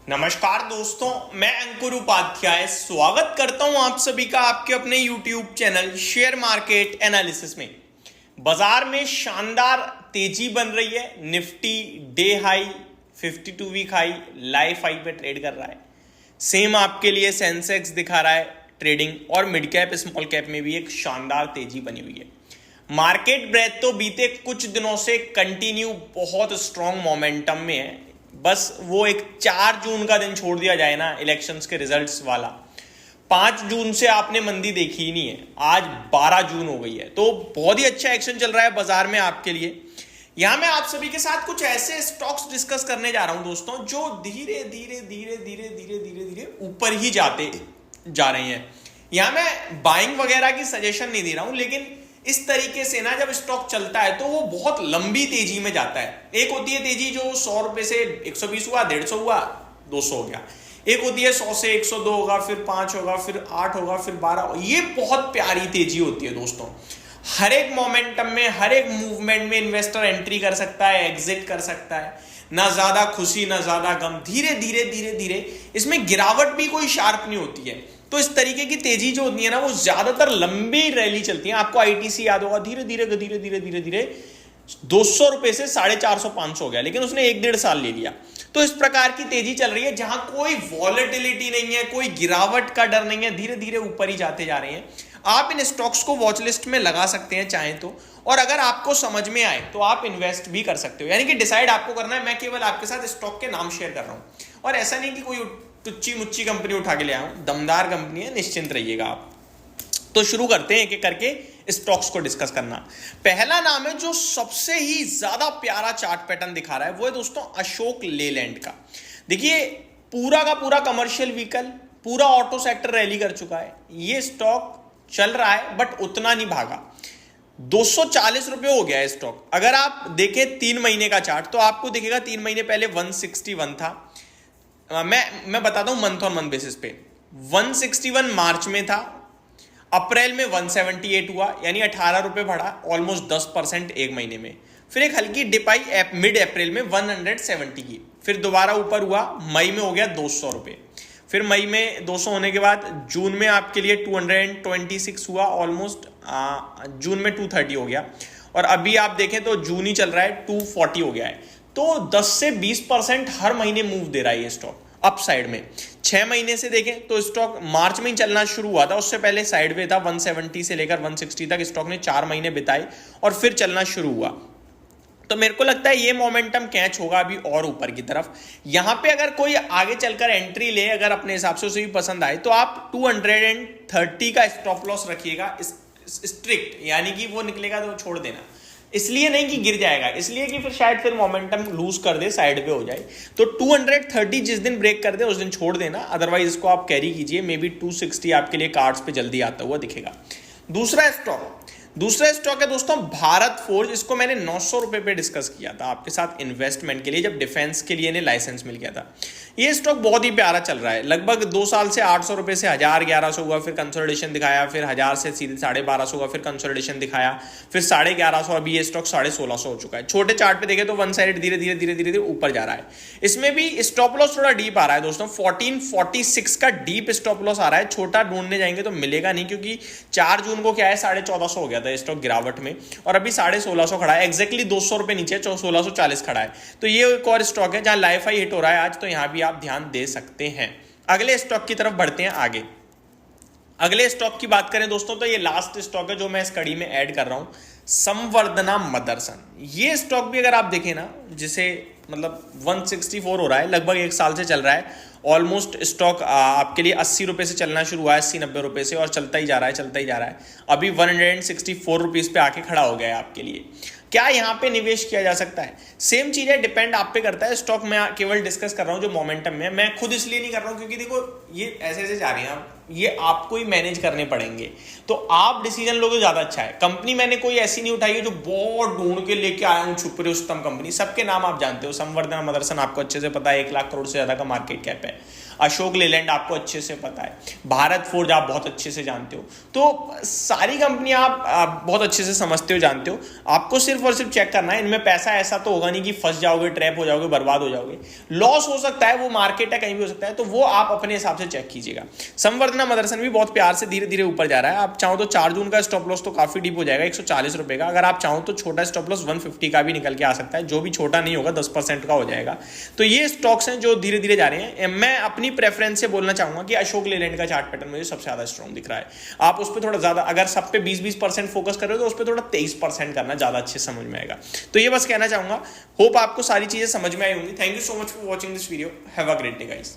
नमस्कार दोस्तों, मैं अंकुर उपाध्याय स्वागत करता हूं आप सभी का आपके अपने YouTube channel share market analysis में। बाजार में शानदार तेजी बन रही है। Nifty day high 52 week high life high पे ट्रेड कर रहा है। सेम आपके लिए सेंसेक्स दिखा रहा है ट्रेडिंग, और मिड कैप स्मॉल कैप में भी एक शानदार तेजी बनी हुई है। मार्केट ब्रेथ तो बीते कुछ दिनों से कंटिन्यू बहुत स्ट्रॉन्ग मोमेंटम में है। बस वो एक 4 जून का दिन छोड़ दिया जाए ना, इलेक्शंस के रिजल्ट्स वाला। 5 जून से आपने मंदी देखी ही नहीं है, आज 12 जून हो गई है। तो बहुत ही अच्छा एक्शन चल रहा है बाजार में आपके लिए। यहां मैं आप सभी के साथ कुछ ऐसे स्टॉक्स डिस्कस करने जा रहा हूं दोस्तों, जो धीरे धीरे धीरे धीरे धीरे धीरे धीरे ऊपर ही जाते जा रहे हैं। यहां मैं बाइंग वगैरह की सजेशन नहीं दे रहा हूं, लेकिन इस तरीके से ना जब स्टॉक चलता है तो वो बहुत लंबी तेजी में जाता है। एक होती है तेजी जो 100 रुपए से 120 हुआ, 150 हुआ, 200 हो गया। एक होती है 100 से 102 होगा, फिर 5 होगा, फिर 8 होगा, फिर 12। ये बहुत प्यारी तेजी होती है दोस्तों। हर एक मोमेंटम में, हर एक मूवमेंट में इन्वेस्टर एंट्री कर सकता है, एग्जिट कर सकता है। ना ज्यादा खुशी ना ज्यादा गम, धीरे धीरे धीरे धीरे। इसमें गिरावट भी कोई शार्प नहीं होती है। तो इस तरीके की तेजी जो होती है ना, वो ज्यादातर लंबी रैली चलती है। आपको आईटीसी याद होगा, धीरे धीरे धीरे धीरे धीरे धीरे 200 रुपए से 450 500 हो गया, लेकिन उसने 1-1.5 साल ले लिया। तो इस प्रकार की तेजी चल रही है जहां कोई वॉलेटिलिटी नहीं है, कोई गिरावट का डर नहीं है, धीरे धीरे ऊपर ही जाते जा रहे हैं। आप इन स्टॉक्स को वॉच लिस्ट में लगा सकते हैं चाहें तो, और अगर आपको समझ में आए तो आप इन्वेस्ट भी कर सकते हो। यानी कि डिसाइड आपको करना है। मैं केवल आपके साथ स्टॉक के नाम शेयर कर रहा हूं, और ऐसा नहीं कि कोई टुच्ची मुच्ची कंपनी उठा के ले आऊं। दमदार कंपनी है, निश्चिंत रहिएगा आप। तो शुरू करते हैं एक एक करके स्टॉक्स को डिस्कस करना। पहला नाम है जो सबसे ही ज्यादा प्यारा चार्ट पैटर्न दिखा रहा है, वो है दोस्तों अशोक लेलैंड का। देखिए, पूरा का पूरा कमर्शियल व्हीकल, पूरा ऑटो सेक्टर रैली कर चुका है। ये स्टॉक चल रहा है बट उतना नहीं भागा। 240 रुपए हो गया है स्टॉक। अगर आप देखें 3 महीने का चार्ट तो आपको दिखेगा 3 महीने पहले 161 था। मैं बताता हूं मंथ ऑन मंथ बेसिस पे। 161 मार्च में था, अप्रैल में 178 हुआ, यानी 18 रुपए बढ़ा, ऑलमोस्ट 10% एक महीने में। फिर एक हल्की डिप आई मिड अप्रैल में 170 की, फिर दोबारा ऊपर हुआ, मई में हो गया 200 रुपए। फिर मई में 200 होने के बाद जून में आपके लिए 226 हुआ, ऑलमोस्ट जून में 230 हो गया, और अभी आप देखें तो जून ही चल रहा है, 240 हो गया है। तो 10 से 20% हर महीने मूव दे रहा है ये स्टॉक अप साइड में। 6 महीने से देखें तो स्टॉक मार्च में ही चलना शुरू हुआ था, उससे पहले साइडवे था। 170 से लेकर 160 तक स्टॉक ने 4 महीने बिताए और फिर चलना शुरू हुआ। तो मेरे को लगता है ये मोमेंटम कैच होगा अभी और ऊपर की तरफ। यहां पे अगर कोई आगे चलकर एंट्री ले, अगर अपने हिसाब से उसे भी पसंद आए, तो आप 230 का स्टॉप लॉस रखिएगा स्ट्रिक्ट, यानी कि वो निकलेगा तो छोड़ देना। इसलिए नहीं कि गिर जाएगा, इसलिए कि फिर शायद फिर मोमेंटम लूज कर दे, साइड पे हो जाए। तो 230 जिस दिन ब्रेक कर दे उस दिन छोड़ देना, अदरवाइज इसको आप कैरी कीजिए। मे बी 260 आपके लिए कार्ड्स पे जल्दी आता हुआ दिखेगा। दूसरा स्टॉक है दोस्तों भारत फोर्ज। इसको मैंने 900 रुपए पे डिस्कस किया था आपके साथ इन्वेस्टमेंट के लिए, जब डिफेंस के लिए लाइसेंस मिल गया था। ये स्टॉक बहुत ही प्यारा चल रहा है। लगभग 2 साल से 800 रुपए से 1000-1100 हुआ, फिर कंसोलिडेशन दिखाया, फिर 1000 से सीधे 1250 हुआ, फिर कंसोलिडेशन दिखाया, फिर 1150। अभी ये स्टॉक 1650 हो चुका है। छोटे चार्ट पे देखे तो वन साइड धीरे धीरे धीरे धीरे धीरे ऊपर जा रहा है। इसमें भी स्टॉप लॉस थोड़ा डीप आ रहा है दोस्तों, 1446 का डीप स्टॉप लॉस आ रहा है। छोटा ढूंढने जाएंगे तो मिलेगा नहीं, क्योंकि 4 जून को क्या है 1450 हो गया था स्टॉक गिरावट में, और अभी 1650 खड़ा है। एक्जैक्टली 200 रुपए नीचे 1640 खड़ा है। तो ये एक और स्टॉक है जहां लाइफ हाई हिट हो रहा है आज, तो यहां भी आप ध्यान दे सकते हैं। अगले स्टॉक की तरफ बढ़ते हैं आगे। अगले स्टॉक की बात करें दोस्तों तो ये लास्ट स्टॉक है जो मैं इस कड़ी में ऐड कर रहा हूं, संवर्धना मदरसन। ये स्टॉक भी अगर आप देखें ना, जिसे मतलब 164 हो रहा है, लगभग 1 साल से चल रहा है। ऑलमोस्ट स्टॉक आपके लिए 80 रुपए से चलना शुरू हुआ है, 80-90 रुपए से, और चलता ही जा रहा है, चलता ही जा रहा है। अभी 164 रुपीज पे आके खड़ा हो गया है आपके लिए। क्या यहाँ पे निवेश किया जा सकता है? सेम चीज है, डिपेंड आप पे करता है। स्टॉक मैं केवल डिस्कस कर रहा हूँ जो मोमेंटम में। मैं खुद इसलिए नहीं कर रहा हूँ क्योंकि देखो ये ऐसे ऐसे जा रही हैं, आप ये आपको ही मैनेज करने पड़ेंगे। तो आप डिसीजन लोगे ज्यादा अच्छा है। कंपनी मैंने कोई ऐसी नहीं उठाई है जो बहुत ढूंढ के लेके आया हूं, छुप रही उत्तम कंपनी। सबके नाम आप जानते हो। संवर्धना मदरसन आपको अच्छे से पता है, 1 लाख करोड़ से ज्यादा का मार्केट कैप है। अशोक लेलैंड आपको अच्छे से पता है। भारत फोर्ज आप बहुत अच्छे से जानते हो। तो सारी कंपनियां आप बहुत अच्छे से समझते हो, जानते हो। आपको सिर्फ और सिर्फ चेक करना है, इनमें पैसा ऐसा तो होगा नहीं कि फंस जाओगे, ट्रैप हो जाओगे, बर्बाद हो जाओगे। लॉस हो सकता है, वो मार्केट है, कहीं भी हो सकता है, तो वो आप अपने हिसाब से चेक कीजिएगा। संवर्धना मदरसन भी बहुत प्यार से धीरे धीरे ऊपर जा रहा है। आप चाहो तो 4 जून का स्टॉप लॉस तो काफी डीप हो जाएगा, 140 रुपए का। अगर आप चाहो तो छोटा स्टॉप लॉस 150 का भी निकल के आ सकता है, जो भी छोटा नहीं होगा 10% का हो जाएगा। तो ये स्टॉक्स हैं जो धीरे धीरे जा रहे हैं। मैं अपनी प्रेफरेंस से बोलना चाहूंगा कि अशोक लेलैंड का चार्ट पैटर्न मुझे सबसे ज्यादा स्ट्रॉन्ग दिख रहा है। आप उस पर थोड़ा ज्यादा, अगर सब पे 20-20% फोकस कर रहे हो तो उस पर थोड़ा 23% करना ज्यादा अच्छे समझ में आएगा। तो ये बस कहना चाहूंगा। होप आपको सारी चीजें समझ में आई होंगी। Thank you so much for watching this video. Have a great day guys.